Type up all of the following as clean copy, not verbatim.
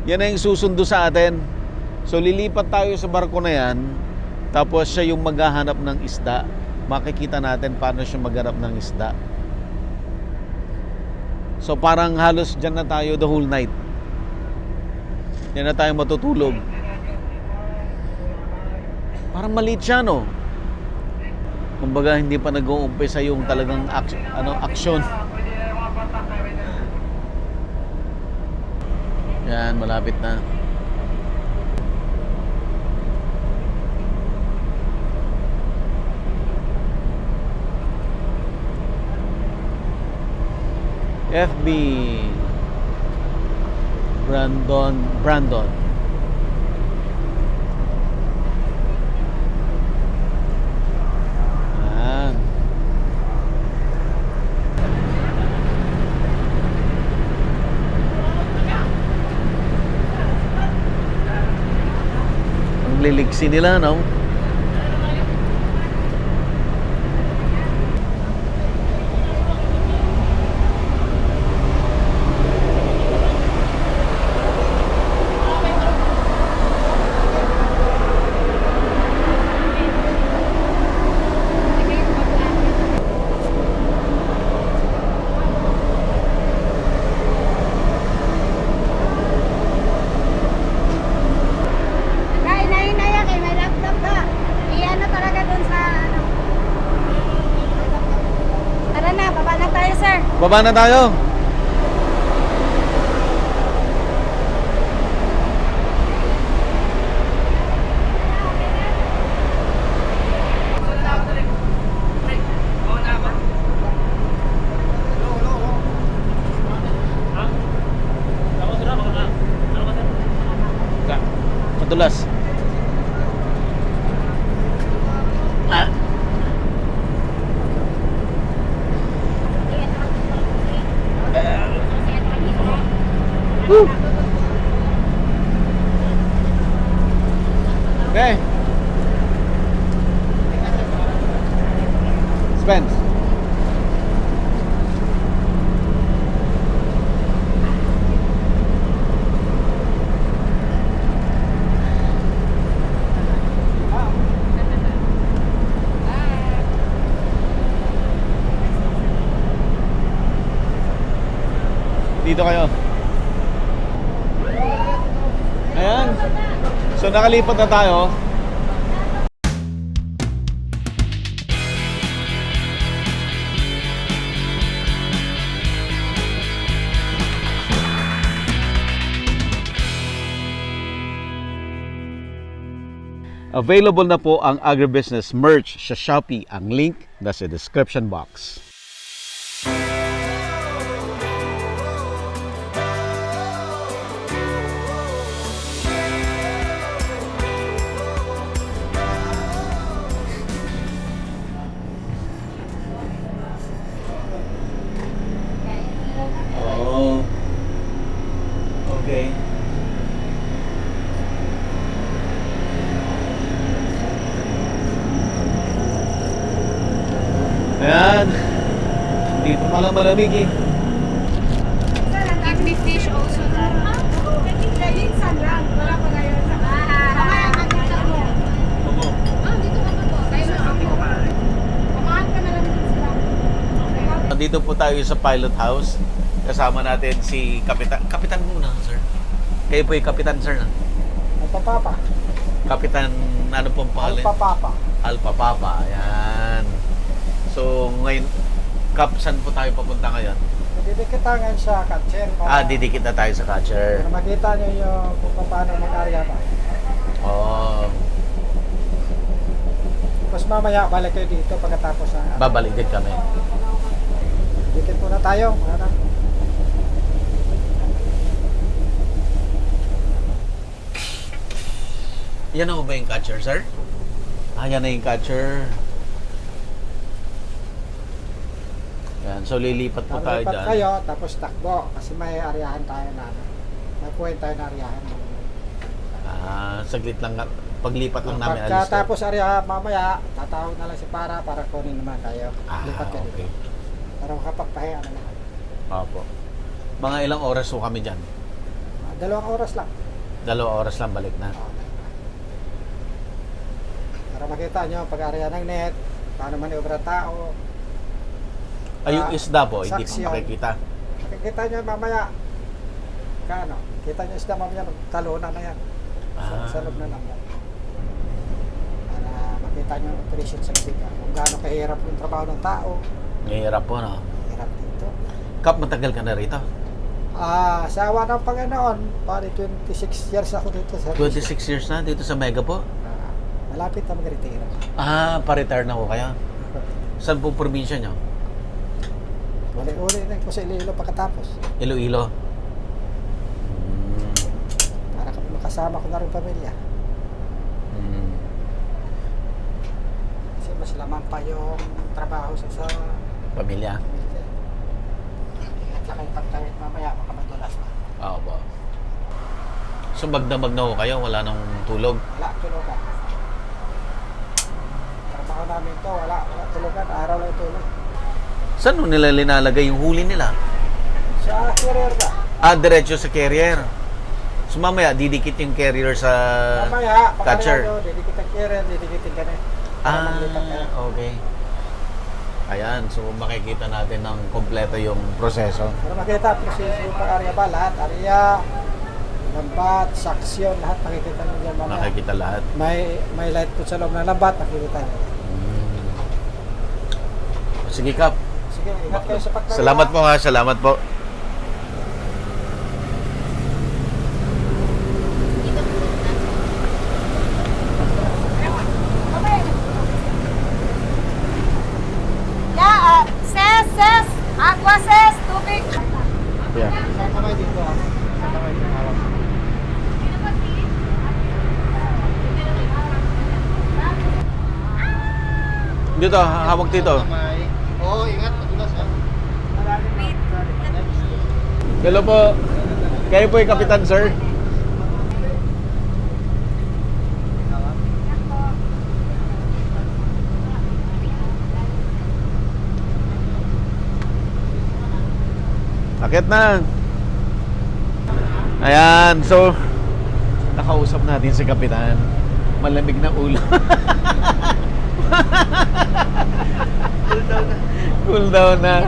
Yan na yung susundo sa atin. So lilipat tayo sa barko na yan. Tapos siya yung maghahanap ng isda. Makikita natin paano siya maghanap ng isda. So parang halos dyan na tayo the whole night. Yan na tayo matutulog. Parang maliit siya, no? Kumbaga hindi pa nag-uumpisa yung talagang aksyon. Yan, malapit na. FB Brandon. Yan. Ang liligsi nila, no? Baba na tayo. Madulas. Woo. Okay. Spence. Dito kayo. Ayan. So nakalipat na tayo. Available na po ang agribusiness merch sa Shopee. Ang link nasa description box. Okay. Ayan. Dito pala malamig eh. Give me fish also. Minsan lang. Wala pa ngayon. Mamaya makita mo. Dito ka pa po. Kayo na kami. Pamahan ka na lang dito sila. Dito po tayo sa pilot house. Kasama natin si Kapitan. Kapitan muna, sir. Kayo po yung Kapitan, sir. Alpapapa. Kapitan, ano pong pangalan? Alpapapa. Alpapapa. Ayan. So, ngayon, Kap, saan po tayo papunta ngayon? Didikit tayo ngayon sa catcher. Didikit na tayo sa catcher. Para makita nyo yung kung paano mag-arya ba. Oh, Tapos mamaya balik kayo dito pagkatapos na. babalik din kami. Dikit muna tayo. Para. Yan na ba yung catcher, sir? Yan na yung catcher. Yan, so lilipat po tayo Lipat dyan. kayo, tapos takbo. Kasi may aryahan tayo na. May point tayo na aryahan. Saglit lang, paglipat lang namin alis tayo. Pagkatapos aryahan mamaya, tatawag na lang si para kunin naman tayo. Lipat ka Okay. dito. Para makapagpahinga naman. Opo. Mga ilang oras po kami dyan? 2 oras lang. 2 oras lang balik na. Para makita nyo pag-area ng net, paano maniobra tao. Ay, yung isda po, hindi Saksyon. pa makikita. Makikita nyo mamaya, kita nyo isda mamaya, talunan na yan. Sa loob na lang. Para makita nyo ang operation sa Siga. Kung gaano kahirap yung trabaho ng tao. Mahirap po, no? Hirap dito. Kap, matagal ka na rito? Sa awa ng Panginoon, pari 26 years ako dito sa 26 years na dito sa Mega po? malapit na mag-retiro. Pa-retire na ko kayo? Saan po probinsya nyo? Uli-uli na ko sa Iloilo pagkatapos. Iloilo? Para kami makasama ko na rin pamilya. Kasi mas lamang pa yung trabaho sa Pamilya? pamilya. At saka yung pagtawid mamaya, baka madulas pa. Oo po. So magdamag na ko kayo? Wala nang tulog? Wala tulugan. Trabaho namin to, wala tulugan. Araw lang tulog. Saan mo nila linalagay yung huli nila? Sa career ka. Diretso sa carrier. So mamaya, didikit yung carrier sa Mamaya, catcher. didikit ang carrier, didikitin ka na. Okay. Ayan, so makikita natin ng kompleto yung proseso. Para makita proseso yung pag-area ba, lahat. Area, lambat, saksyon, lahat makikita nyo dyan mamaya. Nakikita lahat. May light po sa loob ng lambat, makikita nyo. Sige, Kap. Sige, ingat kayo sa pagkakas. Salamat po ha. Salamat po. Ses! Aqua ses! Tubig! Yeah. Sa kamay dito, ha? Sa kamay dito, hawak. Dito, hawak dito. Oo, ingat. Madulas, ha? Hello po. Kayo po yung kapitan, sir. Akit na. Ayan, so nakausap natin si kapitan. Malamig na ulo. Cool down na.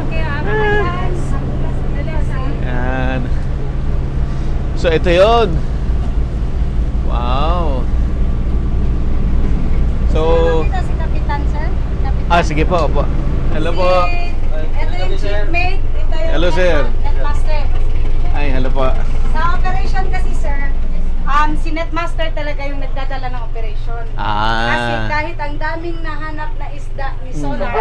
Ayan. So ito yun. Wow. So, Ito si Kapitan, sir. Kapitan. sige po, opo. Hello po. Ito yung chiefmate. Ito yung Hello, sir. Netmaster. Ay, hello po. Sa operation kasi, sir, si Netmaster talaga yung nagdadala ng operation. Kasi kahit ang daming nahanap na isda ni Solar,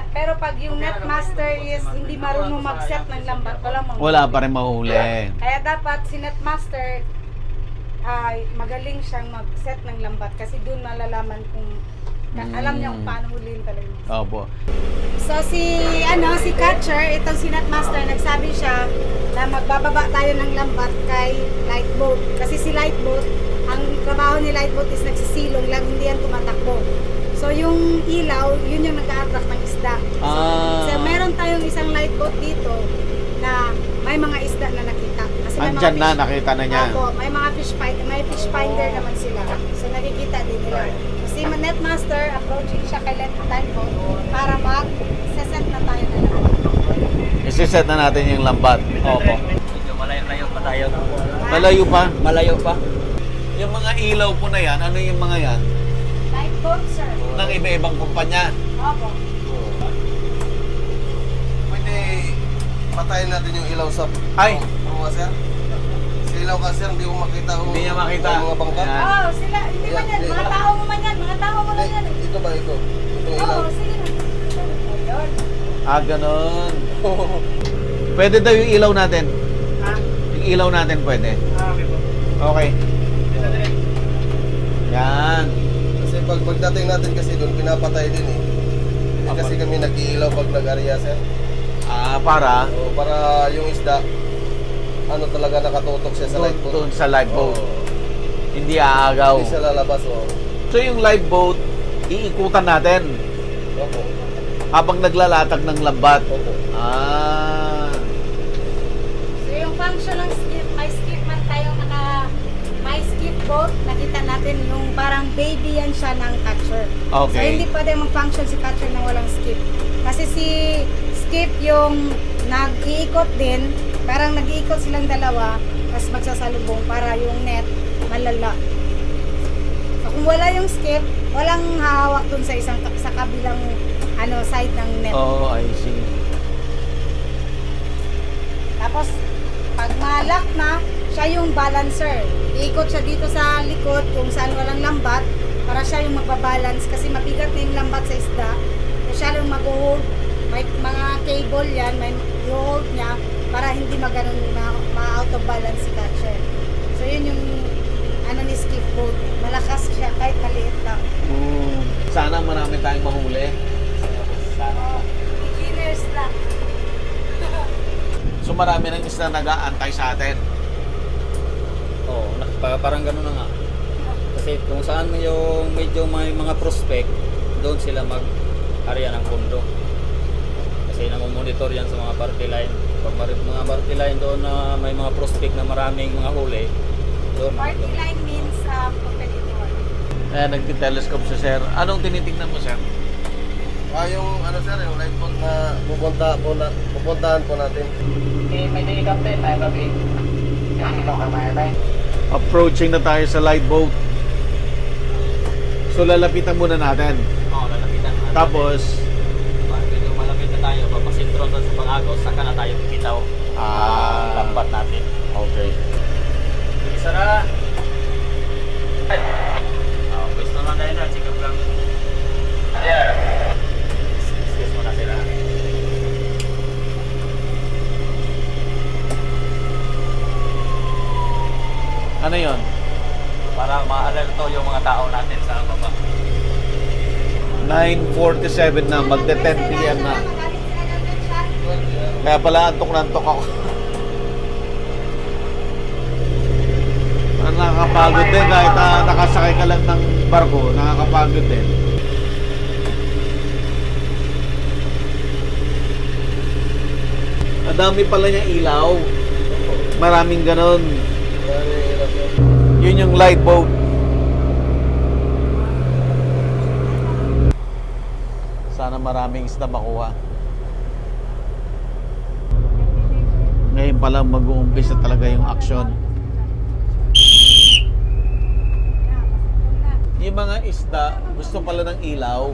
pero pag yung Netmaster is hindi marunong mag-set ng lambat, Wala pa rin mahuli. Kaya dapat si Netmaster ay magaling siyang mag-set ng lambat kasi doon malalaman kung alam niya kung paano huliin talaga. Opo. So si Catcher, itong si Netmaster, nagsabi siya na magbababa tayo ng lambat kay Lightboat. Kasi si Lightboat, ang trabaho ni Lightboat is nagsisilong lang, hindi yan tumatakbo. So yung ilaw, yun yung nag-a-attract ng isda. So meron tayong isang lightboat dito na may mga isda na nakita. Kasi may Andyan mga na, nakita na niya. Opo, may mga may fish finder naman sila. So nakikita din nila. So si Netmaster, approaching siya kay Lightboat para mag-set na tayo na lang. Isiset na natin yung lambat. Opo. Medyo malayo pa tayo. Malayo pa? Malayo pa. Yung mga ilaw po na yan, ano yung mga yan? Lightboat, sir. Ng iba-ibang kumpanya. Opo. Pwede patayin natin yung ilaw sa Ay! proa, sir. Sa ilaw ka, sir, hindi ko makita kung Hindi niya makita. ang mga bangka. Ayan. Oh, sila, hindi man yan. Mga tao mo man yan. Mga tao mo lang yan. Ito ba ito? Itong ilaw. Oo, sige na. Ayun. Ganun. Pwede daw yung ilaw natin. Yung ilaw natin pwede. Okay. Yan. Kasi pagdating natin kasi doon, pinapatay din eh. Hindi kasi kami nag-iilaw pag nag-area, sir. Para O, para yung isda, ano talaga nakatutok siya sa light boat. doon sa live boat. Oo. Hindi aagaw. Hindi siya lalabas, o. So yung live boat, iikutan natin Opo. habang naglalatag ng lambat. Opo. function ng skip, may skip man tayo may skip boat, nakita natin yung parang baby yan siya ng catcher. So Okay. hindi pwede mag-function si catcher na walang skip. Kasi si skip yung nag-iikot din, parang nag-iikot silang dalawa, tapos magsasalubong para yung net malala. So kung wala yung skip, walang hahawak dun sa kabilang side ng net. Oh, I see. Tapos, pag malak na, siya yung balancer. Iikot siya dito sa likod kung saan walang lambat para siya yung magbabalance kasi mabigat na yung lambat sa isda. So, siya yung mag-hold. May mga cable yan, may hold niya para hindi ma-out of balance si catcher. So, yun yung ni skip boat. Malakas siya kahit maliit lang. Sana marami tayong mahuli. Beginners lang. So marami ng isda nag-aantay sa atin. Oo, parang gano'n na nga. Kasi kung saan yung medyo may mga prospect, doon sila mag-area ng pondo. Kasi namomonitor yan sa mga party line. Pag mga party line doon na may mga prospect na maraming mga huli, doon. Party line means competitor. Nagti-telescope si sir. Anong tinitingnan mo, sir? Yung sir, yung light boat na pupuntahan po natin. Approaching na tayo sa light boat. So lalapitan muna natin. Oo, lalapitan natin. Tapos, Pag medyo malapit na tayo, papasintro doon sa pag-agos, saka na tayo bibitaw. Lambat natin. okay. Isa na. Pwes naman tayo na, check up lang. Excuse mo na sila. Ano yon? Para ma-alerto yung mga tao natin sa baba. 9:47 na, magte-10 p.m. na. Kaya pala antok na antok ako. Nakakapagod din kahit nakasakay ka lang ng barko, nakakapagod din. Madami pala niyang ilaw. Maraming ganon. Yun yung light boat. Sana maraming isda makuha. Ngayon pala mag-uumpisa talaga yung action. Yung mga isda, gusto pala ng ilaw.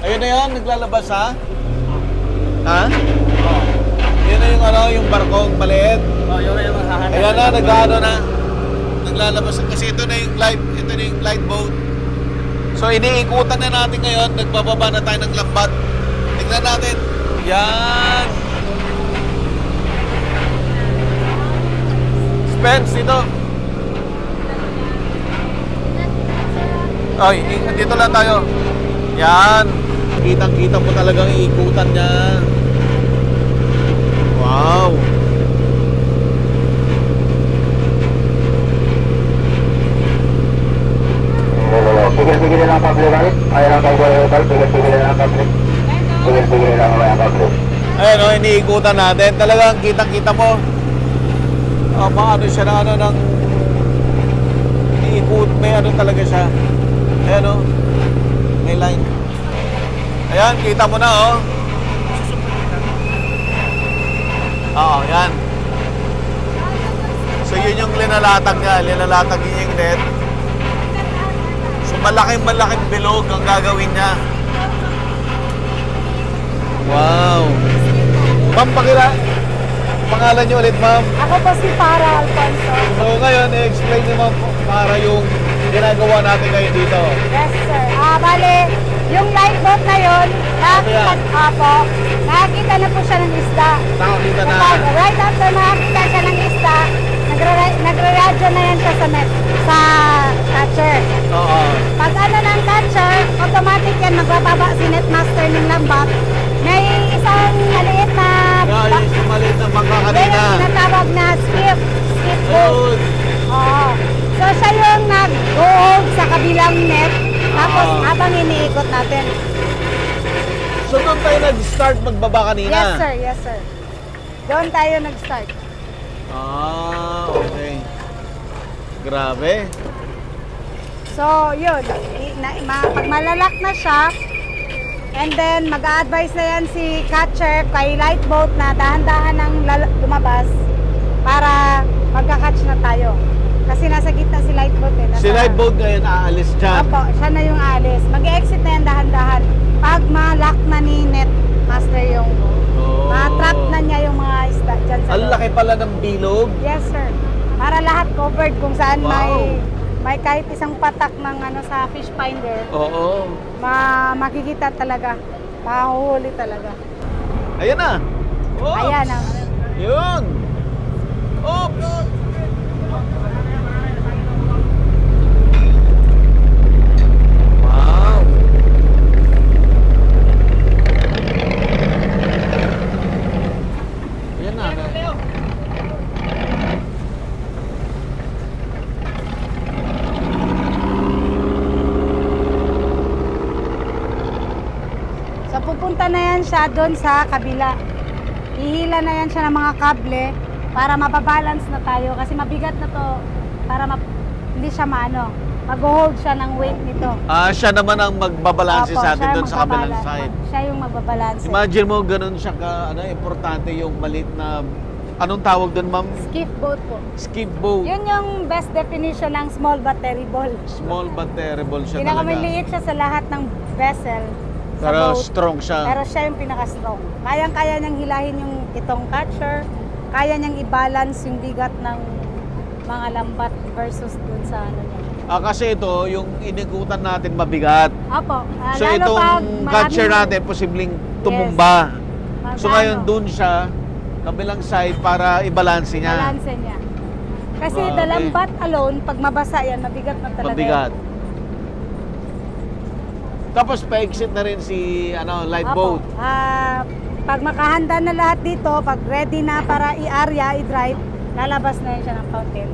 Ayun na yun, naglalabas ha? Ha? Yun na yung yung barkong maliit. Oh, yun na yung mahahanap. Ayan na, na. Naglalabas. Kasi ito na yung light boat. So iniikutan na natin ngayon, nagbababa na tayo ng lambat. Tingnan natin. Yan. Spence dito. Ay, dito lang tayo. Yan. Kitang-kita mo talagang iikutan niya. Wow. Pigil-pigil lang ang public guys. Ayaw lang tayo hotel. Pigil-pigil lang ang public. Pigil-pigil lang ang public. Ayan o, iniikutan natin. Talagang kitang-kita mo. Ano siya na ng iniikot. May talaga siya. Ayan o. May line. Ayan, kita mo na o. Oo, yan. So yun yung linalatag niya. Linalatag yung net. So malaking bilog ang gagawin niya. Wow. Ma'am, pangalan niyo ulit, ma'am. Ako po si Farah Alfonso. So ngayon, i-explain niyo, ma'am, para yung ginagawa natin ngayon dito. Yes, sir. Bale, yung light boat na yun, nakakita na po siya ng isda. Nakakita na. Kapag right after nakakita siya ng isda, nagre-radyo na yan siya sa catcher. Oo. Pag ng catcher, automatic yan, magbababa si netmaster ng lambat. May isang maliit na Yung maliit na bangka yan kanina. yung tinatawag na skip boat. Good. Oo. So siya yung nag-hold sa kabilang net, tapos Oo. habang iniikot natin. So doon tayo nag-start magbaba kanina. Yes, sir. Yes, sir. Doon tayo nag-start. Ah, okay. Grabe. So, yun. Pag malalak na siya, and then mag-a-advise na yan si catcher kay light boat na dahan-dahan ng lumabas para magka-catch na tayo. Kasi nasa gitna si light boat eh. Si live boat ngayon aalis dyan. Opo, siya na yung alis. Mag-exit na yan dahan-dahan. Pag ma-lock na ni net master yung Oh. ma-trap na niya yung mga isda dyan sa Ang loob. laki pala ng bilog. Yes, sir. Para lahat covered kung saan Wow. may kahit isang patak ng ano sa fish finder, Oo. makikita talaga. Mahuhuli talaga. Ayan na. Oh. Ayan ang Yun. Oh. Wow. Ayan na. So pupunta na yan siya doon sa kabila. Ihila na yan siya ng mga kable para mababalance na tayo kasi mabigat na to para hindi siya maano. Mag-hold siya ng weight nito. Ah, siya naman ang magbabalanse Opo, sa atin siya doon sa kabilang magbabalance. side. Siya yung magbabalance. Imagine mo, ganun siya ka, importante yung maliit na, anong tawag doon, ma'am? Skiff boat po. Skip boat. Yun yung best definition ng small but terrible. Small but terrible siya talaga. Pinakamaliit siya sa lahat ng vessel. Sa Pero boat. strong siya. Pero siya yung pinaka-strong. Kayang-kaya niyang hilahin yung itong catcher. Kaya niyang i-balance yung bigat ng mga lambat versus dun sa ano niya. Ah, kasi ito, yung inigutan natin mabigat. Opo. So lalo itong pag catcher maraming- natin, posibleng tumumba. Mag- So ngayon, ano, dun siya, kabilang side, para i-balance niya. Balance niya. Kasi Grabe. the lambat alone, pag mabasa yan, mabigat na talaga. Mabigat. yan. Tapos pa-exit na rin si light Opo. boat. Pag makahanda na lahat dito, pag ready na para i-area, i-drive, lalabas na yan siya ng fountain.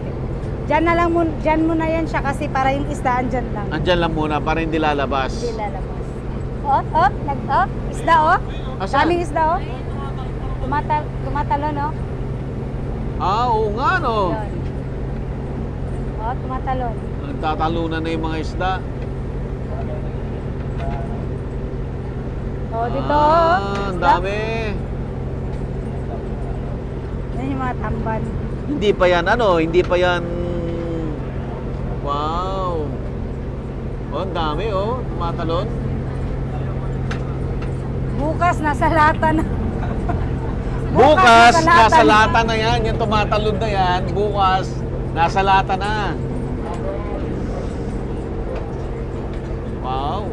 Diyan na lang dyan muna yan siya kasi para yung isda andyan lang. Andyan lang muna para hindi lalabas. Hindi lalabas. Isda Asan? Daming isda tumatalo no? Ah, oo nga no. Yun. Tumatalon. Nagtatalunan na yung mga isda. Dito Ang dami. Yan yung mga tamban. Hindi pa yan, hindi pa yan. Wow. Oh, ang dami, tumatalon. Bukas nasa lata na. Bukas, nasa lata na yan. Yung tumatalon na yan, bukas, nasa lata na. Wow.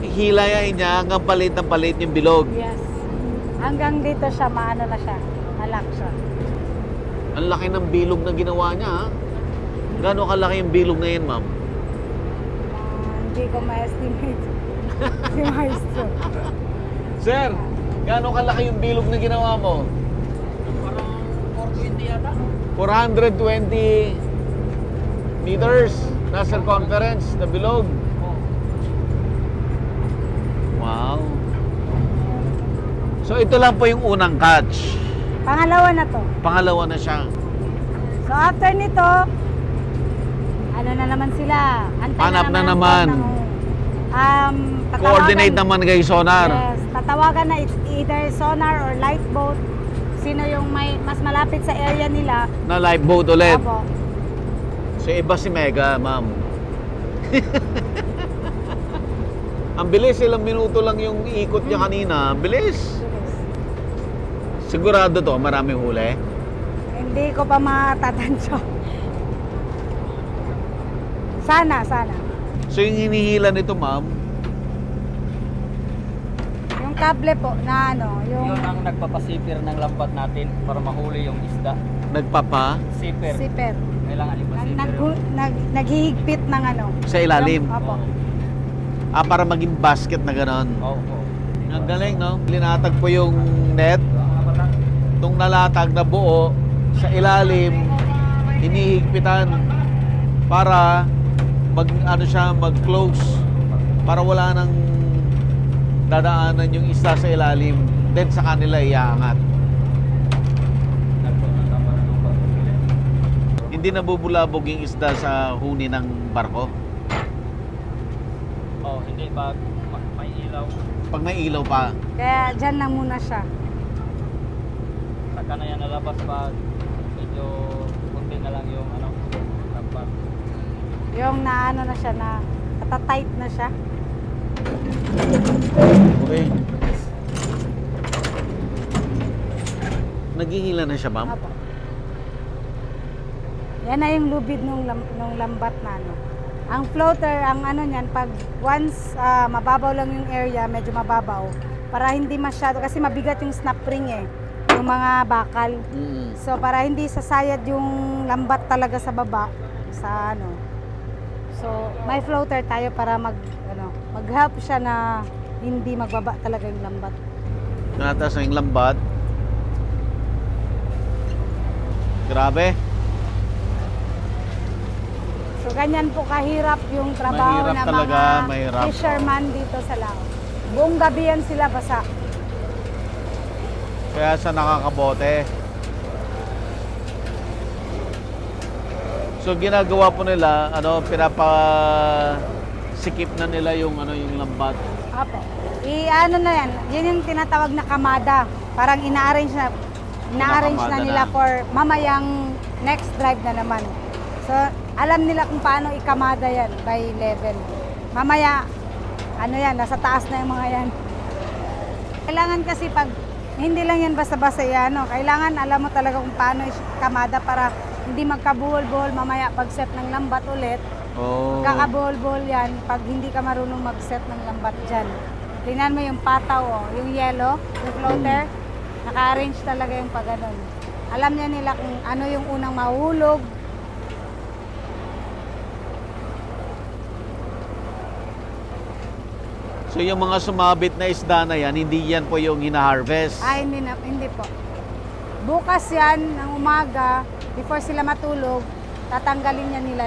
Hilayain niya hanggang palit ng palit yung bilog. Yes. Hanggang dito siya, maano na siya. Malak siya. Ang laki ng bilog na ginawa niya, ha? Gano'ng kalaki yung bilog na yan, ma'am? Hindi ko ma-estimate. Si Maestro. Sir, gano'ng kalaki yung bilog na ginawa mo? Parang 420 yata. 420 meters na circumference na bilog. Wow. So ito lang po yung unang catch. Pangalawa na to. Pangalawa na siya. So after nito, ano na naman sila? Antay Hanap na ang naman. boat tatawagan- Coordinate naman kay sonar. Yes, tatawagan na either sonar or light boat. Sino yung mas malapit sa area nila? Na live boat ulit. Opo. So iba si Mega, ma'am. Ang bilis, ilang minuto lang yung ikot niya kanina. Bilis. Sigurado to, maraming huli. Hindi ko pa matatansya. Sana. So yung hinihila nito, ma'am, Yung kable po na Yun ang nagpapasipir ng lambat natin para mahuli yung isda. nagpapa Sipir. zipper. Kailangan ipasipir yun. Naghihigpit ng sa ilalim. Opo. Para maging basket na ganon. Oo. Ang galing, no? Linatag po yung net. Itong nalatag na buo sa ilalim, hinihigpitan para mag-close. Para wala nang dadaanan yung isda sa ilalim. Then sa kanila iaangat. Hindi nabubulabog yung isda sa huni ng barko? Oh, hindi pag may ilaw, Pag may ilaw pa. Kaya dyan lang muna siya. saka na yan nalabas pag medyo kunti na lang yung ano, lambat. Yung na ano na siya, na katatight na siya. Okay. Naghihila na siya, ma'am? Apo. Yan na yung lubid nung lambat na ano. Ang floater, ang ano niyan, pag once mababaw lang yung area, medyo mababaw, para hindi masyado, kasi mabigat yung snap ring eh, yung mga bakal. Mm. So para hindi sasayad yung lambat talaga sa baba, sa ano. So may floater tayo para mag-help siya na hindi magbaba talaga yung lambat. Nataas na yung lambat. Grabe. So ganyan po kahirap yung trabaho Mahirap ng talaga, mga mahirap. fisherman dito sa Lao. Buong gabi yan sila basa. Kaya sa nakakabote. So ginagawa po nila, pinapasikip na nila yung yung lambat. Apo. Ano na yan, yun yung tinatawag na kamada. Parang ina-arrange na Kinakamada nila na. for mamayang next drive na naman. So, alam nila kung paano ikamada yan by level. Mamaya, nasa taas na yung mga yan. Kailangan kasi pag, hindi lang yan basta-basta yan, kailangan alam mo talaga kung paano ikamada para hindi magkabuhol-buhol mamaya pag set ng lambat ulit. Oh. Kakabuhol-buhol yan pag hindi ka marunong mag-set ng lambat dyan. Tingnan mo yung pataw, yung yellow, yung floater, naka-arrange talaga yung pag ganun. Alam niya nila kung ano yung unang mahulog. So yung mga sumabit na isda na yan, hindi yan po yung hina-harvest. Ay, hindi po. Bukas yan, ng umaga, before sila matulog, tatanggalin niya nila,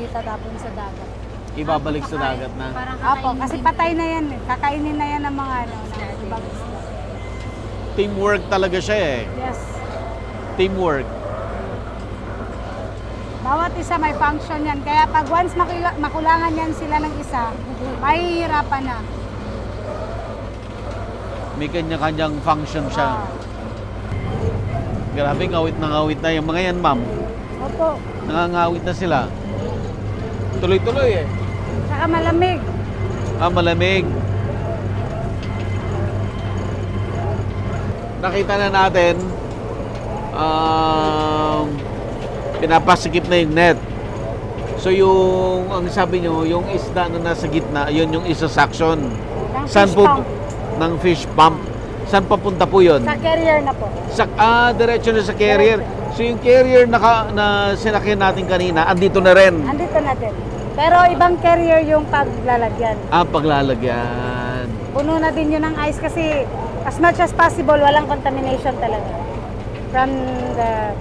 itatapon sa dagat. Ibabalik sa dagat na. Apo, kasi patay na yan. Kakainin na yan ng mga ng ibang isda. Teamwork talaga siya eh. Yes. Teamwork. Bawat isa may function yan. Kaya pag once makulangan yan sila ng isa, mahihirapan na. May kanya-kanyang function siya. Ah. Grabe, ngawit na yung mga yan, ma'am. Opo. Nangangawit na sila. Tuloy-tuloy eh. Saka malamig. Malamig. Nakita na natin, pinapasikip na yung net. So yung, ang sabi nyo, yung isda na nasa gitna, yun yung isa-suction. Ng Saan fish po? pump. Ng fish pump. Saan papunta po yun? Sa carrier na po. Diretso na sa carrier. So yung carrier na sinakyan natin kanina, andito na rin. Andito natin. Pero ibang carrier yung paglalagyan. Paglalagyan. Puno na din yun ng ice kasi as much as possible, walang contamination talaga. From the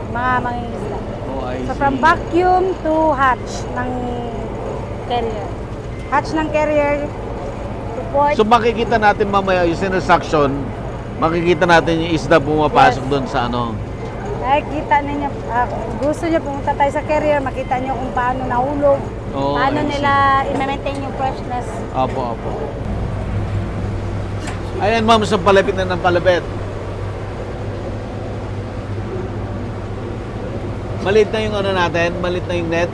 mga mangingisda. Oh, I So see. from vacuum to hatch ng carrier. Hatch ng carrier to port. So makikita natin mamaya yung sinasuction, makikita natin yung isda pumapasok Yes. doon sa ano. Nakikita ninyo, gusto nyo pumunta tayo sa carrier, makita nyo kung paano nahulog, Oh, paano I see. nila i-maintain yung freshness. Apo. Ayan ma'am, sa palapit na ng palapit. Maliit na yung ano natin, maliit na yung net.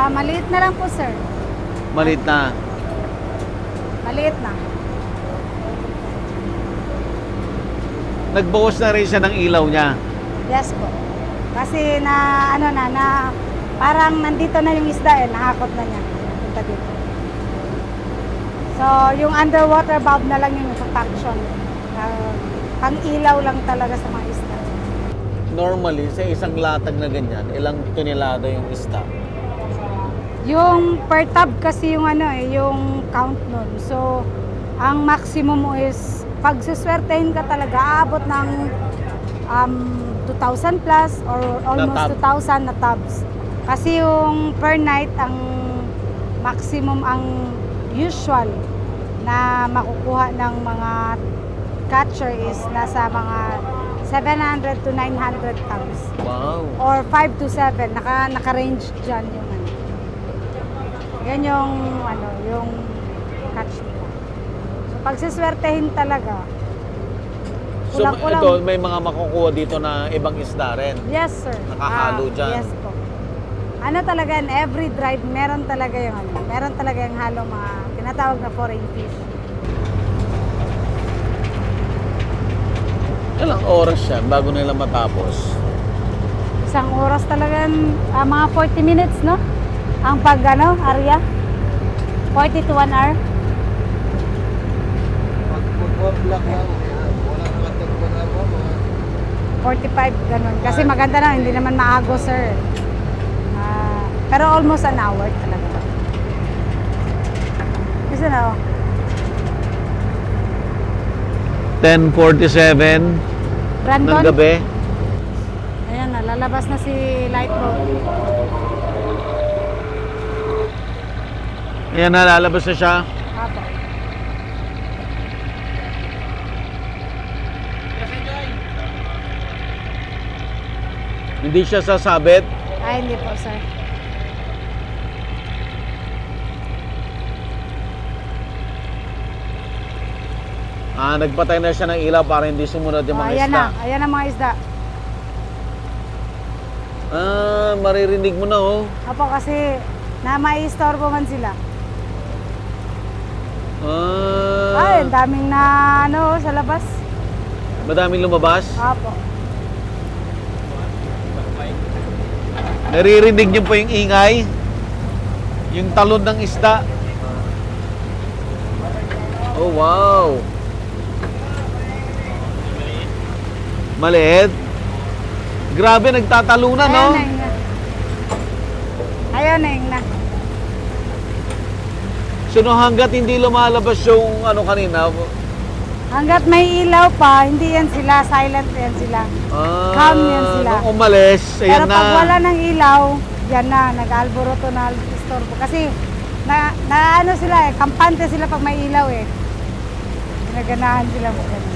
Maliit na lang po, sir. Maliit na. Maliit na. Nagbawas na rin siya ng ilaw niya. Yes po. Kasi na parang nandito na yung isda nahakot na niya. Punta dito. So, yung underwater bulb na lang yung function. Pang ilaw lang talaga sa mga isda. Normally, sa isang latag na ganyan, ilang tonelada yung isda? Yung per tab kasi yung yung count nun. So, ang maximum mo is pag suswertehin ka talaga, aabot ng 2,000 plus or almost 2,000 na tabs. Kasi yung per night, ang maximum, ang usual na makukuha ng mga catcher is nasa mga 700 to 900 tons. Wow. Or 5 to 7, naka-range dyan yung ano. Yan yung, yung catch nila. So, pag siswertehin talaga, So kulang-kulang. ito, may mga makukuha dito na ibang isda rin. Yes, sir. Nakahalo dyan. Yes po. Ano talaga, in every drive, meron talaga yung meron talaga yung halo mga tinatawag na foreign fish. Ilang oras yan bago nila matapos? Isang oras talaga, mga 40 minutes, no? Ang pag, area? 40 to 1 hour? Pag mag-block lang, wala nakatagpo na mo, mga 45, ganun. Kasi maganda lang, hindi naman maago, sir. Pero almost an hour talaga. Kasi na, 10:47 ng Brandon, gabi. ayan na, lalabas na si Lightboat. Ayan na, lalabas na siya. Apo. Hindi siya sasabit. Ay, hindi po, sir. Nagpatay na siya ng ilaw para hindi sumunod yung mga Ayan isda. na, ayan ang mga isda. Maririnig mo na oh. Apo, kasi na mai-istorbo man sila. Ay, ang daming na, sa labas. Madaming lumabas. Apo. Naririnig niyo po yung ingay. Yung talon ng isda. Oh, wow. Maliit. Grabe, nagtatalunan, no? Ayan na yung na. Ayan na yung na. So, no, hanggat hindi lumalabas yung kanina, Hanggat may ilaw pa, hindi yan sila, silent yan sila. Calm yan sila. Nung umalis, ayan Pero na. pag wala ng ilaw, yan na, nag-alboroto na istorbo. Kasi, sila kampante sila pag may ilaw eh. Naganahan sila mo ganun.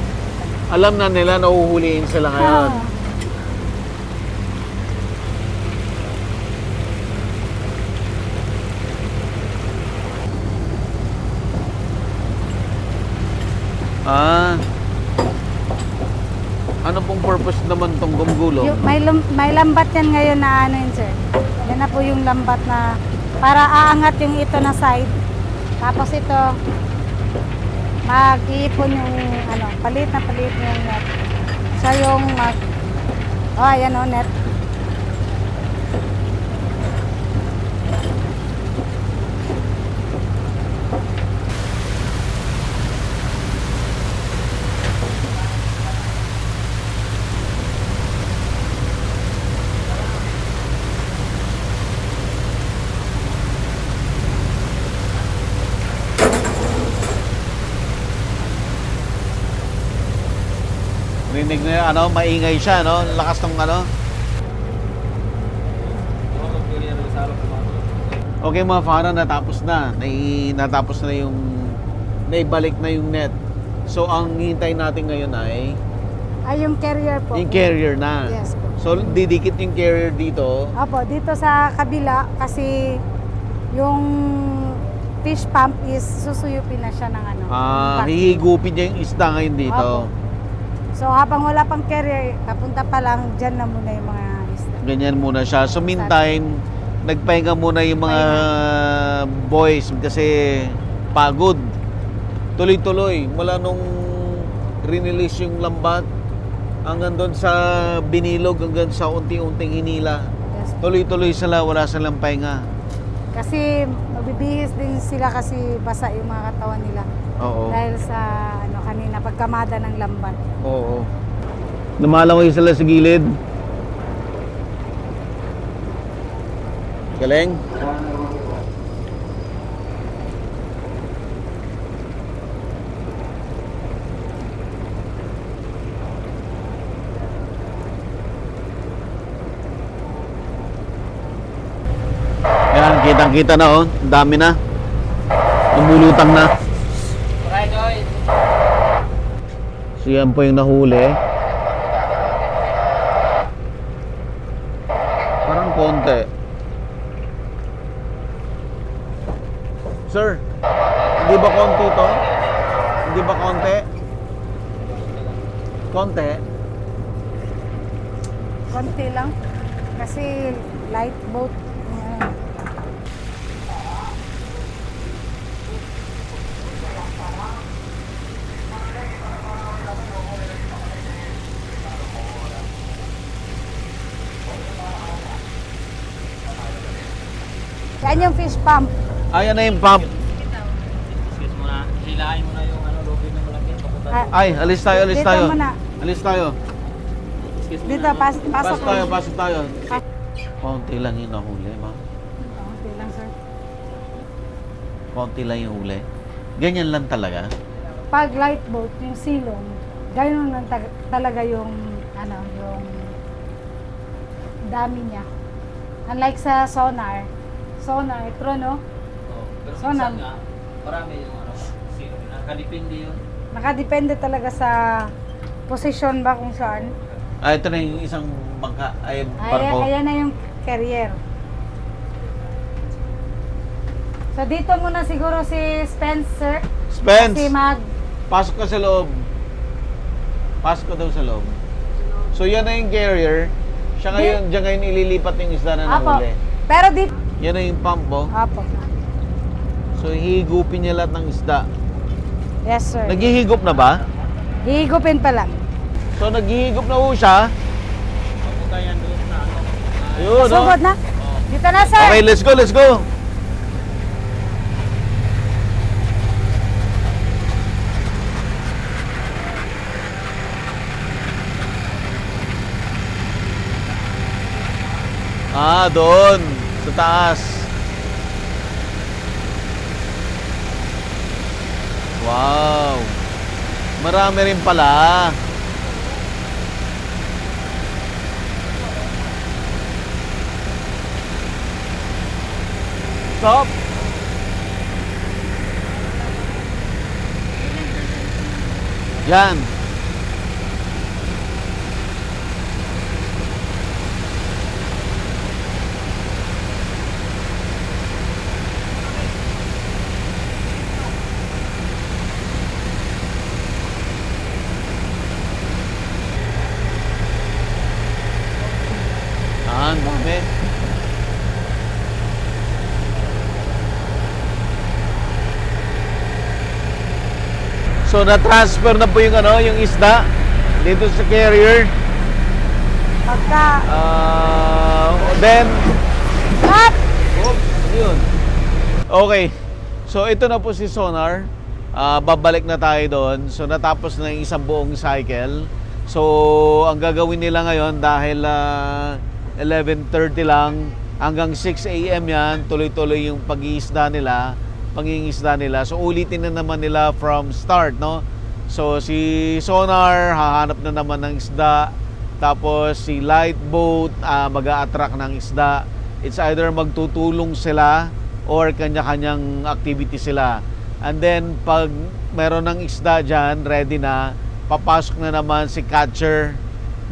Alam na nila, nauhuliin sila ngayon. Ano pong purpose naman tong gumgulong? May lambat yan ngayon na yun, sir. Yan na po yung lambat na para aangat yung ito na side. Tapos ito, mag-iipon yung palit na palit yung net. Siya yung ayan o, net. Rinig na maingay siya, no? Lakas ng Okay mga Farah, natapos na. Natapos na yung naibalik na yung net. So ang hintay natin ngayon ay Yung carrier po. yung carrier na. Yes po. So didikit yung carrier dito. Opo, dito sa kabila kasi yung fish pump is susuyupin na siya ng vacuum. Hihigupin niya yung isda ngayon dito. Opo. So habang wala pang carrier, kapunta pa lang, dyan na muna yung mga isda. Ganyan muna siya. So meantime, nagpahinga muna yung mga boys kasi pagod. Tuloy-tuloy. Mula nung rinilis yung lambat hanggang doon sa binilog, hanggang sa unti-unting hinila. Yes. Tuloy-tuloy sila, wala silang pahinga. Kasi mabibihis din sila kasi basa yung mga katawan nila. Oo. Dahil sa kanina, pagkamada ng lambat. Oo. Lumalangoy sila sa gilid. Galing. Yan, kitang-kita na oh. Ang dami na. Lumulutang na. So yan po yung nahuli. Sir, hindi ba konti to? Hindi ba konti? Konti? Konti lang. Kasi light boat. Yan yung fish pump. Ayan na yung pump. Excuse mo na, hilahin mo na yung ano, lobby na malaki. Papunta Ah, Ay, alis tayo, alis Dito tayo. muna. Alis tayo. Excuse mo Dito, na. pasok Pasok tayo, mo. pasok tayo. Konti lang yung nahuli, ma'am. Konti lang, sir. Konti lang yung huli. Ganyan lang talaga. Pag light boat, yung silong, gano'n lang talaga yung, ano, yung dami niya. Unlike sa sonar, ito, no? Oh, pero So, minsan nag- nga, marami yung ano, sino, nakadepende yun. Nakadepende talaga sa posisyon ba kung saan. Ah, ito na yung isang bangka, ay barko. Ayan na yung carrier. So, dito muna siguro si Spencer. Spence, Kasi pasok ka sa loob. Pasok ka daw sa loob. So, yan na yung carrier. Siya ngayon, diyan ngayon ililipat yung isda na Apo. nahuli. Pero dito. Yan na yung pump, oh. Apo. So, hihigupin niya lahat ng isda. Yes, sir. Naghihigop na ba? Hihigupin pa lang. So, naghihigop na ho siya. Papunta yan doon sa ano. Ayun, no? Sugod na. Dito na, sir. Okay, let's go, let's go. Ah, doon. Sa taas. Wow. Marami rin pala. Stop. Yan. Ang dami. So na-transfer na po yung ano, yung isda dito sa carrier. Pagka. Then Stop! yun. Okay. So ito na po si Sonar. Babalik na tayo doon. So natapos na yung isang buong cycle. So ang gagawin nila ngayon dahil 11:30 lang hanggang 6 AM yan, tuloy-tuloy yung pag-iisda nila, pangingisda nila. So ulitin na naman nila from start, no? So si Sonar hahanap na naman ng isda, tapos si Light Boat mag-a-attract ng isda. It's either magtutulong sila or kanya-kanyang activity sila. And then pag meron ng isda dyan, ready na, papasok na naman si catcher,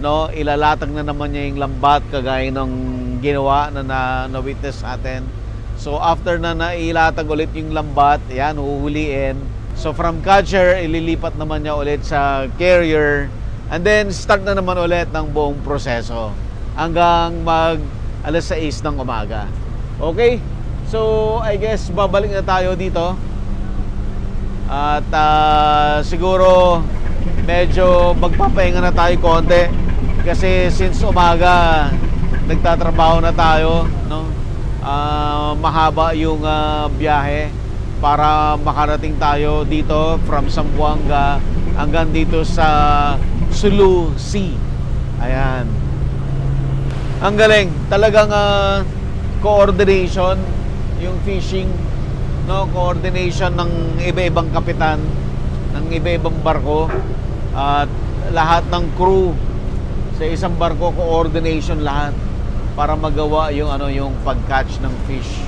no? Ilalatag na naman niya yung lambat kagaya ng ginawa na witness natin. So after na nailatag ulit yung lambat, yan, huhuliin. So from catcher, ililipat naman niya ulit sa carrier. And then start na naman ulit ng buong proseso hanggang mag 6:00 ng umaga. Okay? So I guess babalik na tayo dito. At siguro medyo magpapahinga na tayo konti kasi since umaga nagtatrabaho na tayo, no? Mahaba yung biyahe para makarating tayo dito from Zamboanga hanggang dito sa Sulu Sea. Ayan. Ang galing, talagang coordination yung fishing, no? Coordination ng iba-ibang kapitan, ng iba-ibang barko, at lahat ng crew sa isang barko, coordination lahat para magawa yung yung pag-catch ng fish.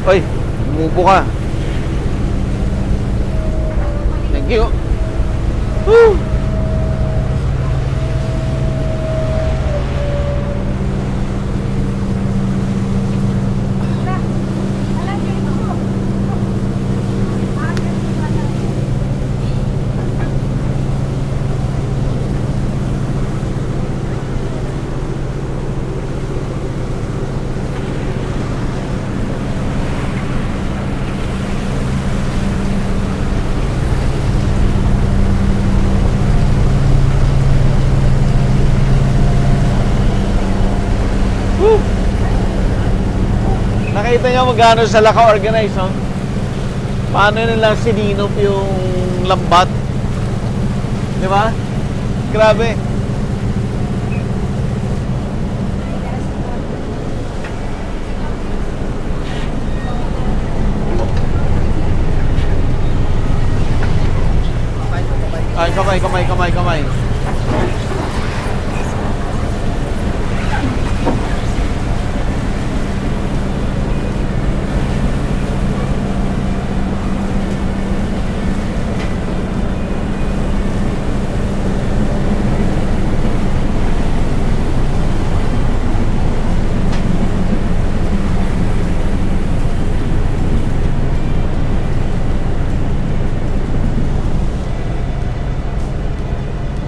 Oy, umupo ka. Thank you. Woo! Alam niyo ito. Woo! Nakita niyo magkano sila ka-organize, no? Paano nila sininop yung lambat? Di ba? Grabe. Ay, kamay.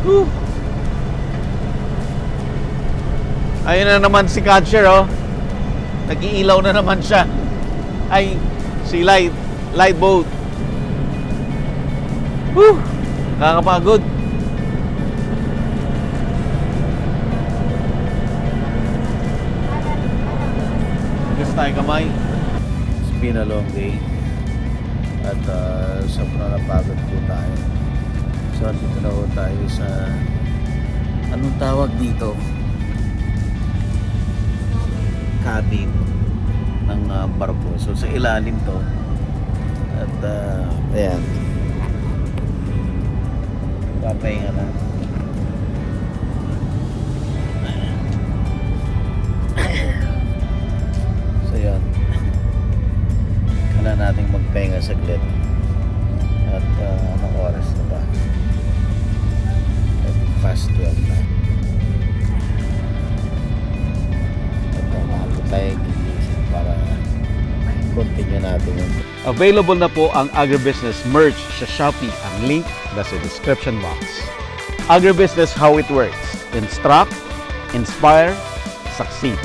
Woo! Ayun na naman si Catcher, oh. Nag-iilaw na naman siya. Ay, si Light Boat. Woo! Nakakapagod. Gusto tayo kamay. It's been a long day. At sobrang napagod po tayo. So, dito na po tayo sa anong tawag dito? Cabin ng barko. So, sa ilalim to. At, ayan. Papahinga na. So, yan. Kailangan nating magpahinga saglit. At, anong oras na ba? Fast 12 na. At maaga tayo gigising para continue natin yun. Available na po ang Agribusiness merch sa Shopee. Ang link nasa description box. Agribusiness, how it works. Instruct, inspire, succeed.